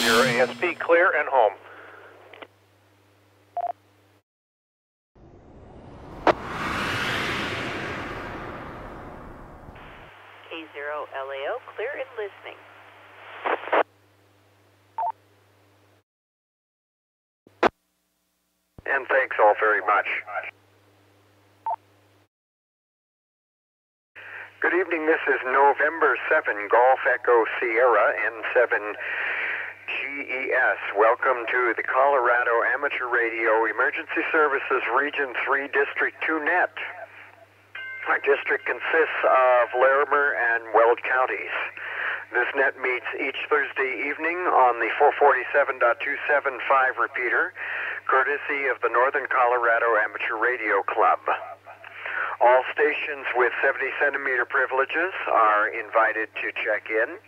0 ASP, clear and home. K0 LAO, clear and listening. And thanks all very much. Good evening, this is November 7, Golf Echo Sierra N7 GES. Welcome to the Colorado Amateur Radio Emergency Services Region 3 District 2 net. Our district consists of Larimer and Weld counties. This net meets each Thursday evening on the 447.275 repeater, courtesy of the Northern Colorado Amateur Radio Club. All stations with 70-centimeter privileges are invited to check in.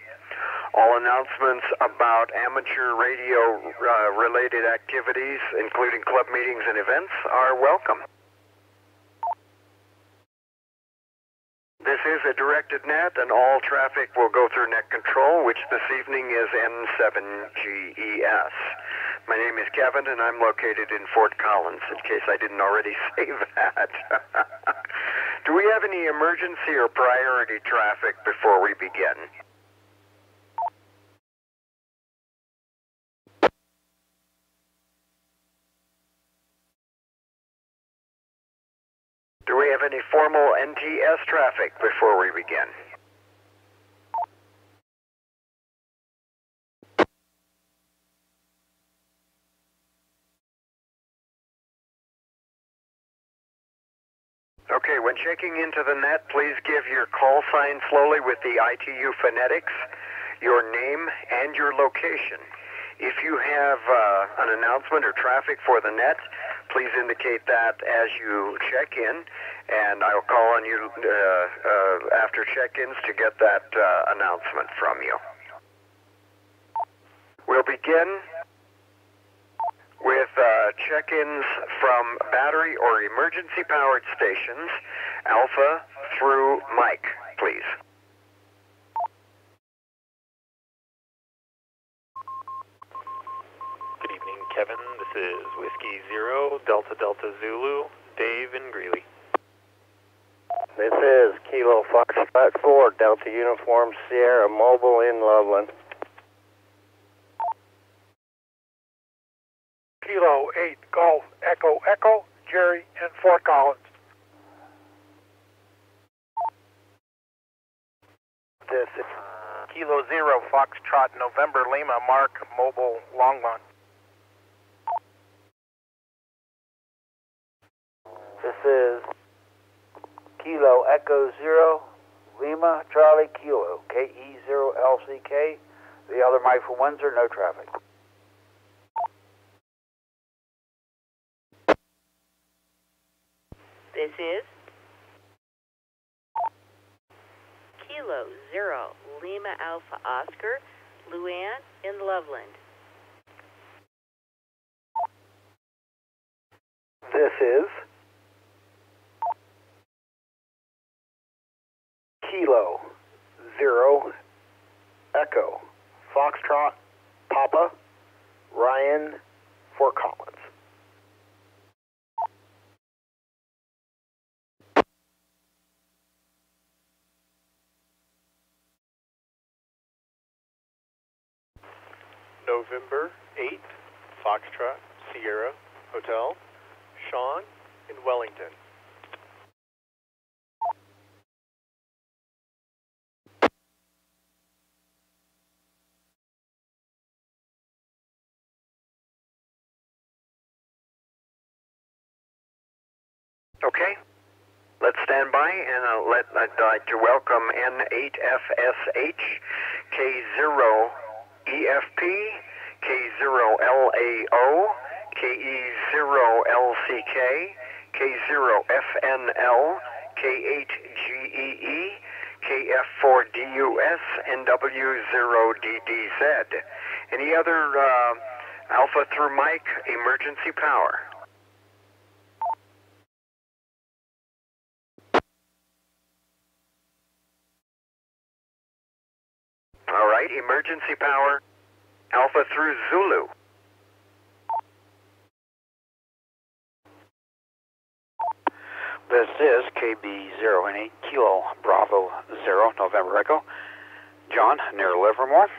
All announcements about amateur radio-related activities, including club meetings and events, are welcome. This is a directed net, and all traffic will go through net control, which this evening is N7GES. My name is Kevin, and I'm located in Fort Collins, in case I didn't already say that. Do we have any emergency or priority traffic before we begin? Do we have any formal NTS traffic before we begin? Okay, when checking into the net, please give your call sign slowly with the ITU phonetics, your name, and your location. If you have an announcement or traffic for the net, please indicate that as you check in, and I'll call on you after check-ins to get that announcement from you. We'll begin with check-ins from battery or emergency-powered stations, Alpha through Mike, please. Good evening, Kevin. This is Whiskey 0, Delta Delta Zulu, Dave in Greeley. This is Kilo Foxtrot 4, Delta Uniform Sierra Mobile in Loveland. Kilo 8, Golf Echo Echo, Jerry in Fort Collins. This is Kilo 0, Foxtrot November Lima, Mark, Mobile, Longmont. This is Kilo Echo 0, Lima, Charlie Kilo, KE0LCK. The other Mike for Windsor, no traffic. This is Kilo 0, Lima Alpha Oscar, Luann in Loveland. This is Kilo 0, Echo, Foxtrot, Papa, Ryan, Fort Collins. November 8th, Foxtrot, Sierra, Hotel, Sean in Wellington. Okay, let's stand by, and I'd like to welcome N8FSH, K0EFP, K0LAO, KE0LCK, K0FNL, K8GEE, KF4DUS, and W0DDZ. Any other Alpha through Mike emergency power? All right, emergency power, Alpha through Zulu. This is KB08 Kilo Bravo 0 November Echo. John, near Livermore.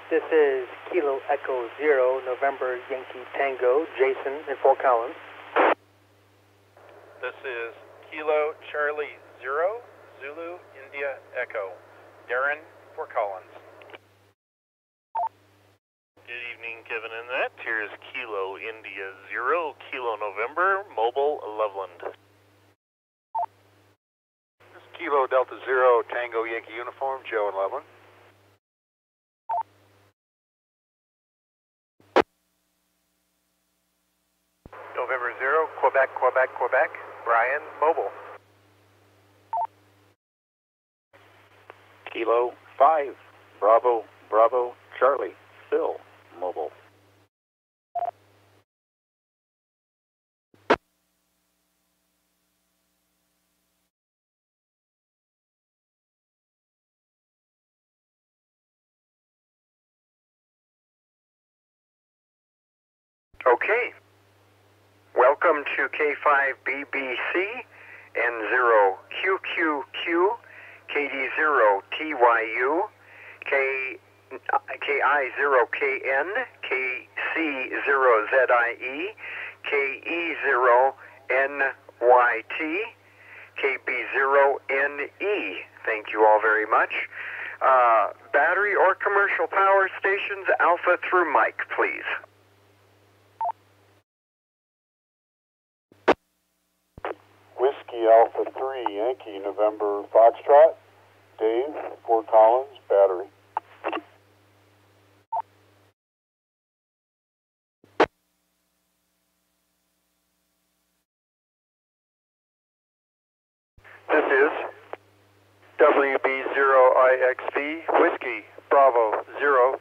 This is Kilo Echo 0 November Yankee Tango, Jason in Fort Collins. This is Kilo Charlie 0 Zulu India Echo, Darren, Fort Collins. Good evening, Kevin and that. Here's Kilo India 0, Kilo November, Mobile, Loveland. This is Kilo Delta 0, Tango Yankee Uniform, Joe in Loveland. November 0, Quebec, Quebec, Quebec, Brian, Mobile. Kilo 5 Bravo Bravo Charlie Phil Mobile. Okay. Welcome to K5BBC, N0QQQ, KD0TYU, KI0KN, KC0ZIE, KE0NYT, KB0NE. Thank you all very much. Battery or commercial power stations, Alpha through Mike, please. Whiskey Alpha 3, Yankee November Foxtrot, Dave, Fort Collins, battery. This is WB0IXV, Whiskey, Bravo, 0,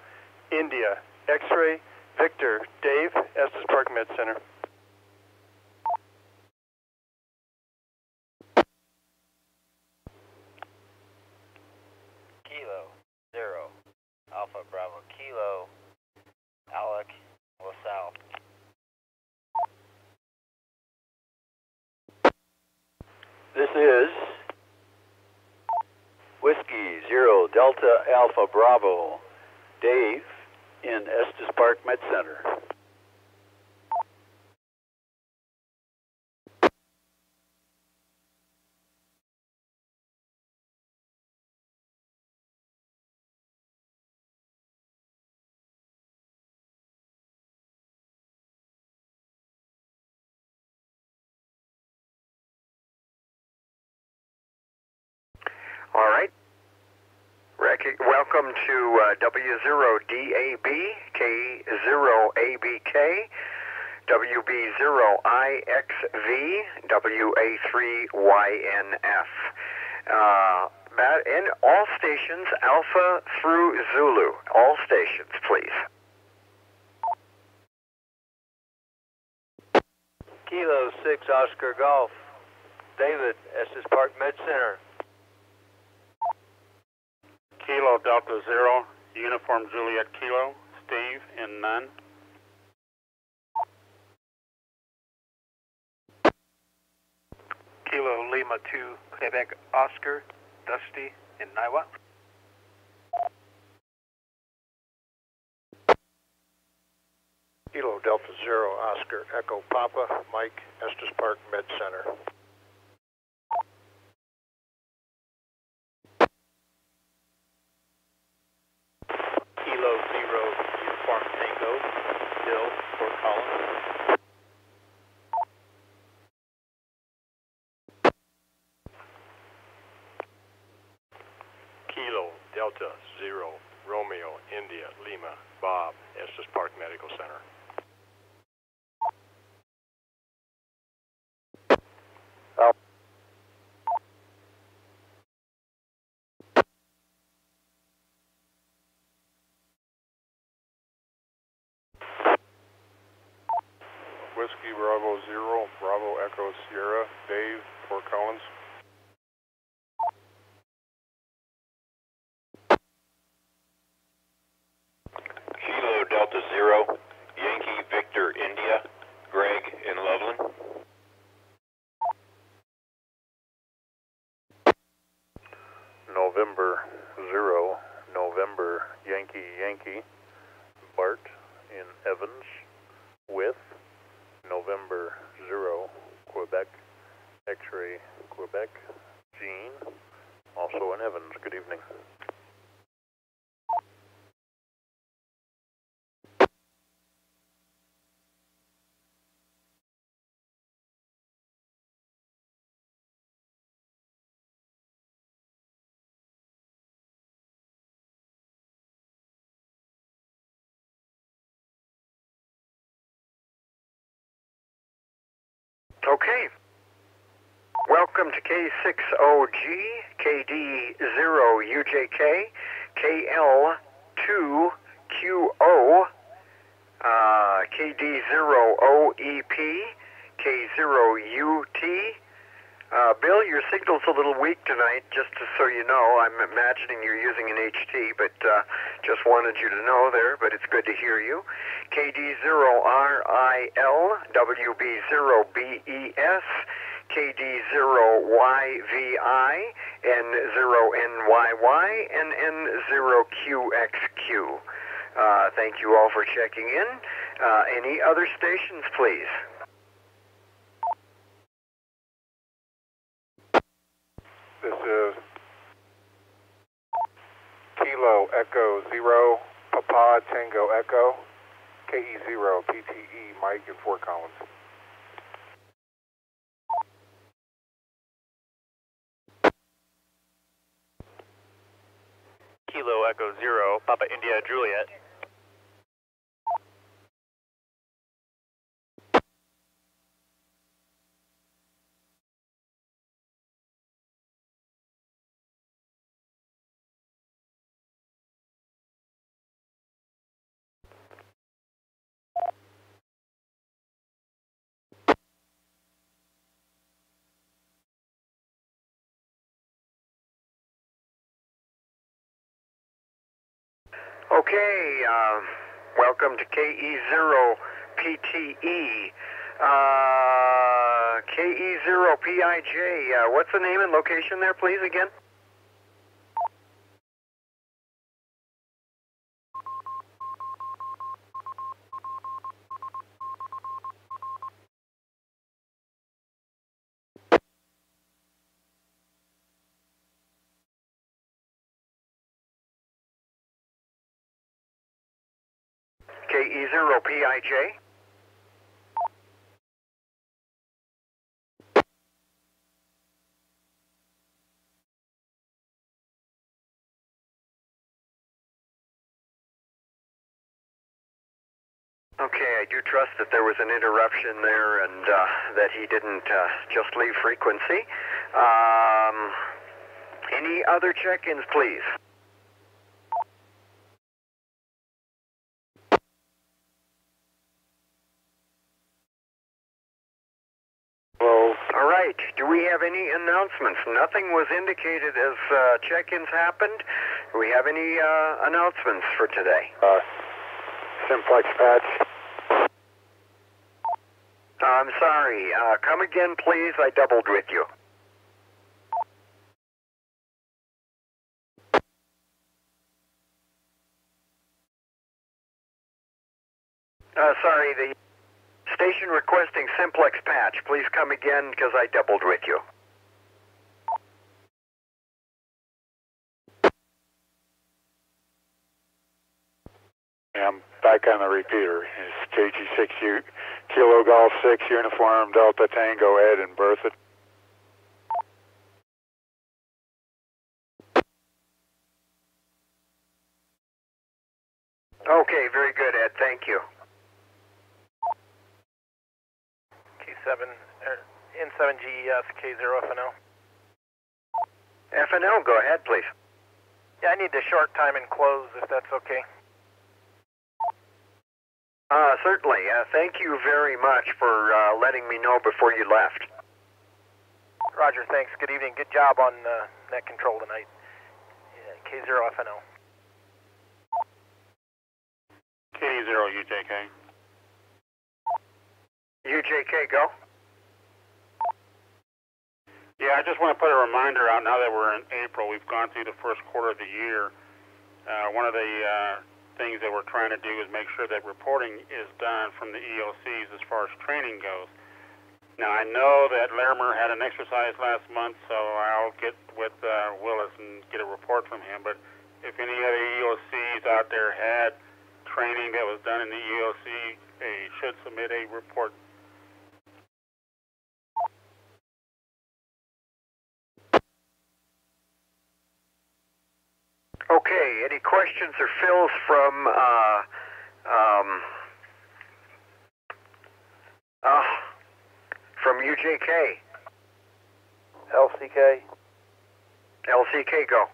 India, X-Ray, Victor, Dave, Estes Park Med Center. Kilo 0, Alpha Bravo Kilo, Alec, LaSalle. This is Whiskey 0 Delta Alpha Bravo Dave in Estes Park Med Center. All right. Welcome to W0DAB, K0ABK, WB0IXV, WA3YNF. And all stations, Alpha through Zulu. All stations, please. Kilo 6 Oscar Golf, David, Estes Park Med Center. Kilo Delta 0, Uniform Juliet Kilo, Steve in Nunn. Kilo Lima 2, Quebec Oscar, Dusty in Niwa. Kilo Delta 0, Oscar Echo Papa, Mike, Estes Park Med Center. Kilo 0, Uniform Tango, Bill, Fort Collins. Kilo Delta 0, Romeo, India, Lima, Bob, Estes Park Medical Center. Whiskey Bravo 0, Bravo Echo Sierra, Dave, Fort Collins. November Yankee, Bart in Evans, with November 0, Quebec, X-ray, Quebec, Jean, also in Evans. Good evening. Okay. Welcome to K60G, KD0UJK, KL2QO, KD0OEP, K0UT. Bill, your signal's a little weak tonight, just so you know. I'm imagining you're using an HT, but just wanted you to know there, but it's good to hear you. KD0RIL, WB0BES, KD0YVI, N0NYY, and N0QXQ. Thank you all for checking in. Any other stations, please? This is Kilo Echo 0, Papa Tango Echo, KE0 PTE Mike in Fort Collins. Kilo Echo 0, Papa India Juliet. Okay, welcome to KE0PTE. KE0PIJ, what's the name and location there, please, again? KE0PIJ. Okay, I do trust that there was an interruption there and that he didn't just leave frequency. Any other check-ins, please? All right. Do we have any announcements? Nothing was indicated as check-ins happened. Do we have any announcements for today? Simplex patch. I'm sorry. Come again, please. I doubled with you. Sorry, the station requesting simplex patch. Please come again because I doubled with you. I'm back on the repeater. It's KG6 Kilo Golf 6 Uniform Delta Tango Ed and Bertha. Okay, very good, Ed. Thank you. K7, N7GES, K0 FNL. FNL, go ahead, please. Yeah, I need to short time and close if that's okay. Certainly. Thank you very much for letting me know before you left. Roger, thanks. Good evening. Good job on net control tonight. K0 FNL. KD0 UJK. UJK, go. Yeah, I just want to put a reminder out now that we're in April. We've gone through the first quarter of the year. One of the things that we're trying to do is make sure that reporting is done from the EOCs as far as training goes. Now, I know that Larimer had an exercise last month, so I'll get with Willis and get a report from him. But if any other EOCs out there had training that was done in the EOC, they should submit a report. Okay, any questions or fills from UJK? LCK? LCK, go.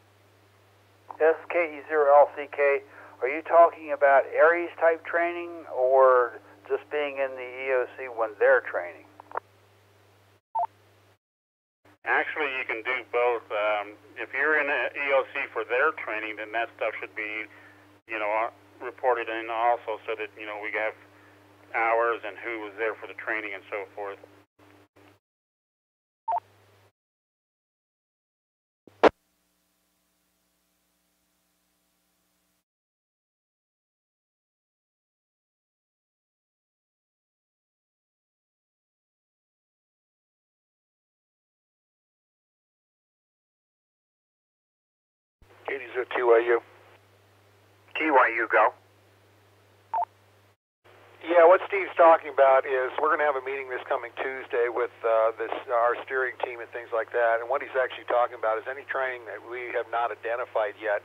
SKE0LCK, are you talking about ARES type training or just being in the EOC when they're training? Actually, you can do both. If you're in the EOC for their training, then that stuff should be, reported in also, so that, we have hours and who was there for the training and so forth. TYU. TYU, go. Yeah, what Steve's talking about is we're going to have a meeting this coming Tuesday with our steering team and things like that. And what he's actually talking about is any training that we have not identified yet.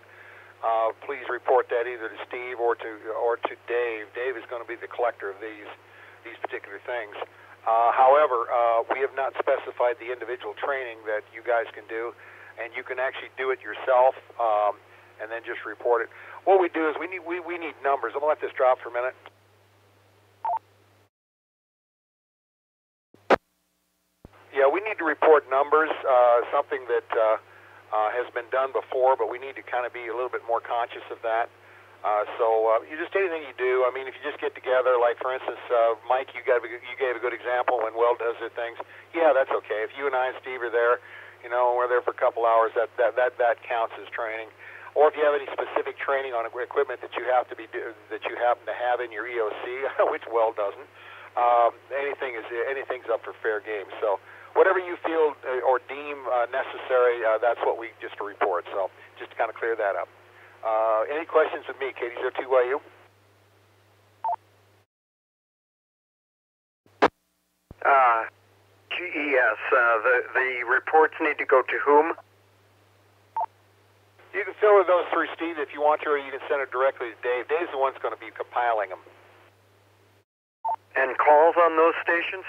Please report that either to Steve or to Dave. Dave is going to be the collector of these particular things. However, we have not specified the individual training that you guys can do, and you can actually do it yourself and then just report it. What we do is we need numbers. I'm going to let this drop for a minute. Yeah, we need to report numbers, something that has been done before, but we need to kind of be a little bit more conscious of that. So you just anything you do. I mean, if you just get together, like for instance, Mike, you gave a good example when Weld does their things. Yeah, that's okay. If you and I and Steve are there, we're there for a couple hours, that counts as training. Or if you have any specific training on equipment that you happen to have in your EOC, which Weld doesn't, anything's up for fair game. So whatever you feel or deem necessary, that's what we just report. So just to kind of clear that up. Any questions with me, KD02YU? GES, the reports need to go to whom? You can filter those through Steve if you want to, or you can send it directly to Dave. Dave's the one that's going to be compiling them. And calls on those stations?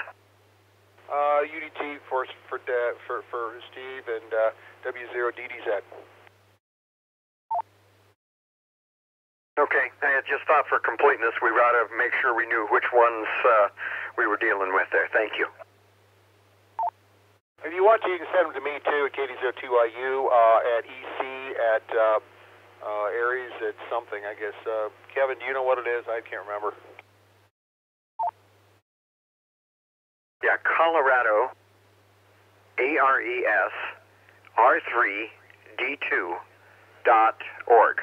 UDT for Steve and W0DDZ. Okay, I just thought for completeness we ought to make sure we knew which ones we were dealing with there. Thank you. If you want to, you can send them to me too at KD02IU, at EC, at ARES, at something, I guess. Kevin, do you know what it is? I can't remember. Yeah, Colorado, ARES, R3D2.org.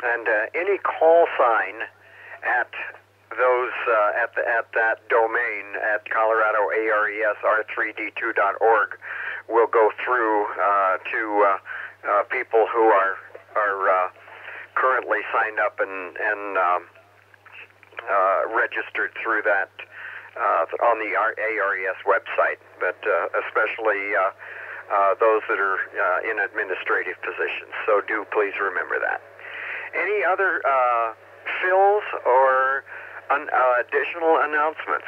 And any call sign at those at that domain at Colorado ARES R3D2.org will go through to people who are currently signed up and registered through that on the ARES website, but especially those that are in administrative positions. So do please remember that. Any other fills or additional announcements?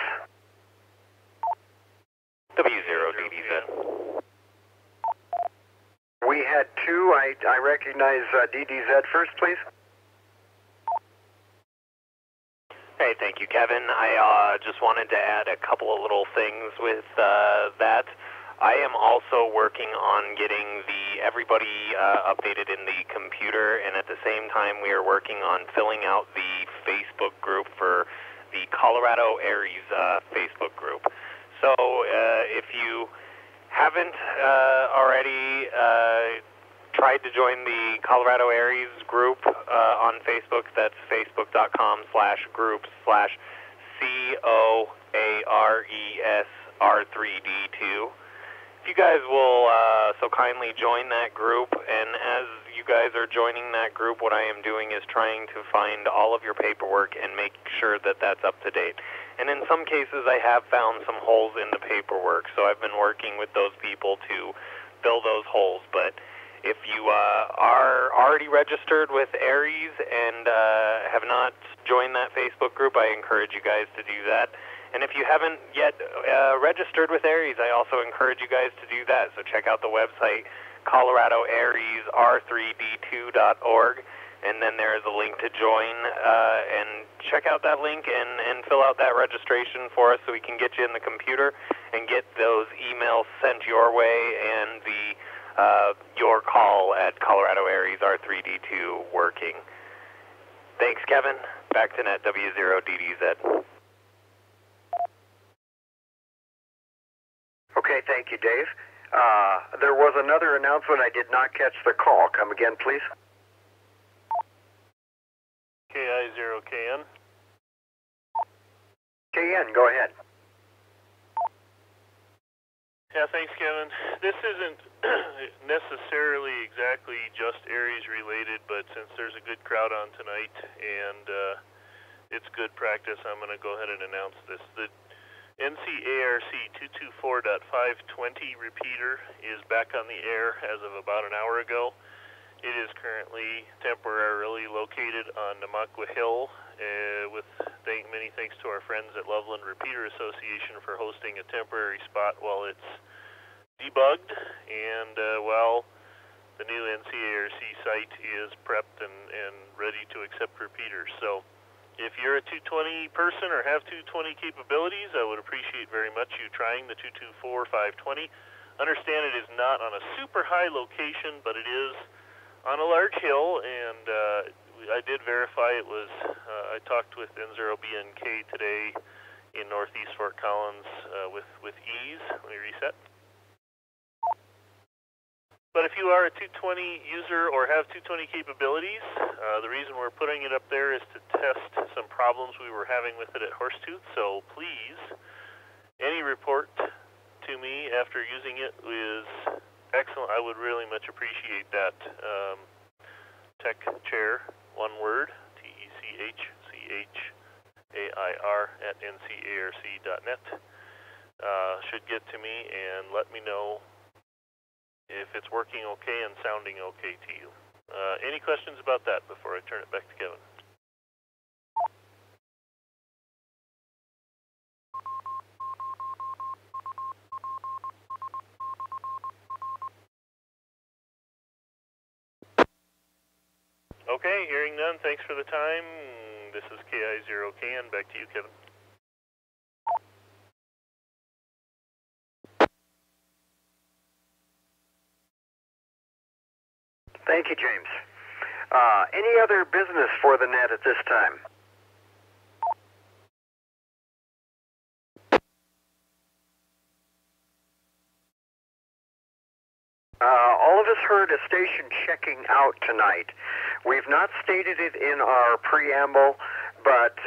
W0DDZ. We had two. I recognize DDZ first, please. Hey, thank you, Kevin. I just wanted to add a couple of little things with that. I am also working on getting everybody updated in the computer, and at the same time we are working on filling out the Facebook group for the Colorado ARES Facebook group. So if you haven't already tried to join the Colorado ARES group on Facebook, that's facebook.com/groups/COARES R3D2. If you guys will so kindly join that group, and as you guys are joining that group, what I am doing is trying to find all of your paperwork and make sure that that's up to date. And in some cases, I have found some holes in the paperwork, so I've been working with those people to fill those holes. But if you are already registered with ARES and have not joined that Facebook group, I encourage you guys to do that. And if you haven't yet registered with ARES, I also encourage you guys to do that. So check out the website, coloradoaresr3d2.org, and then there is a link to join, and check out that link and fill out that registration for us so we can get you in the computer and get those emails sent your way and the your call at Colorado ARES R3D2 working. Thanks, Kevin. Back to net W0DDZ. Okay, thank you, Dave. There was another announcement. I did not catch the call. Come again, please. KI0KN. KN, go ahead. Yeah, thanks, Kevin. This isn't necessarily exactly just ARES related, but since there's a good crowd on tonight and it's good practice, I'm going to go ahead and announce this. The NCARC 224.520 repeater is back on the air as of about an hour ago. It is currently temporarily located on Namaqua Hill, with many thanks to our friends at Loveland Repeater Association for hosting a temporary spot while it's debugged and while the new NCARC site is prepped and ready to accept repeaters. So if you're a 220 person or have 220 capabilities, I would appreciate very much you trying the 224-520. Understand it is not on a super high location, but it is on a large hill, and I did verify it was, I talked with N0BNK today in northeast Fort Collins with ease. Let me reset. But if you are a 220 user or have 220 capabilities, the reason we're putting it up there is to test some problems we were having with it at Horsetooth. So please, any report to me after using it is excellent. I would really much appreciate that. Tech chair, one word, TECHCHAIR@ncarc.net should get to me and let me know if it's working okay and sounding okay to you. Any questions about that before I turn it back to Kevin? Okay, hearing none, thanks for the time. This is KI0KN. Back to you, Kevin. Thank you, James. Any other business for the net at this time? All of us heard a station checking out tonight. We've not stated it in our preamble, but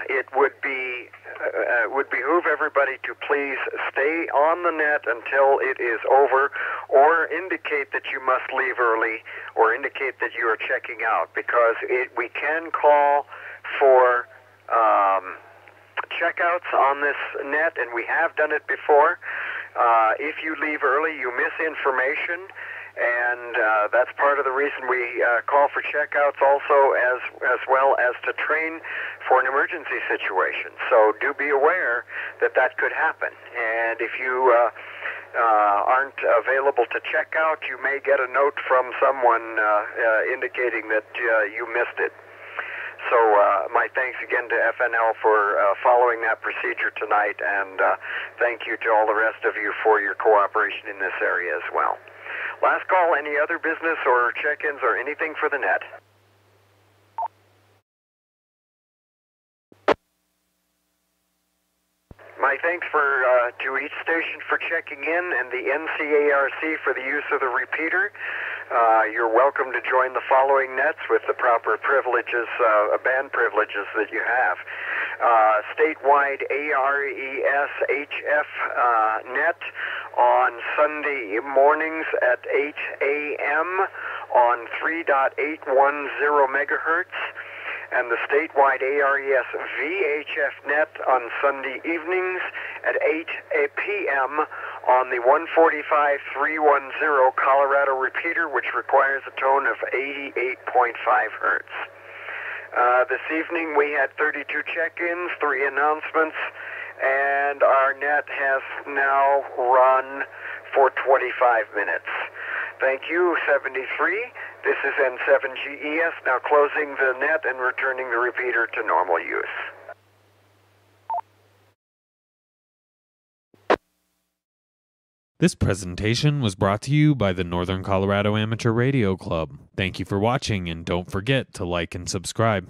it would behoove everybody to please stay on the net until it is over, or indicate that you must leave early, or indicate that you are checking out, because we can call for checkouts on this net, and we have done it before. If you leave early, you miss information, and that's part of the reason we call for checkouts also, as well as to train for an emergency situation. So do be aware that that could happen. And if you aren't available to check out, you may get a note from someone indicating that you missed it. So my thanks again to FNL for following that procedure tonight, and thank you to all the rest of you for your cooperation in this area as well. Last call, any other business or check-ins or anything for the net? My thanks to each station for checking in and the NCARC for the use of the repeater. You're welcome to join the following nets with the proper privileges, band privileges that you have. Statewide ARES HF net on Sunday mornings at 8 a.m. on 3.810 megahertz. And the statewide ARES VHF net on Sunday evenings at 8 p.m. on the 145.310 Colorado repeater, which requires a tone of 88.5 hertz. This evening we had 32 check-ins, 3 announcements, and our net has now run for 25 minutes. Thank you, 73. This is N7GES, now closing the net and returning the repeater to normal use. This presentation was brought to you by the Northern Colorado Amateur Radio Club. Thank you for watching, and don't forget to like and subscribe.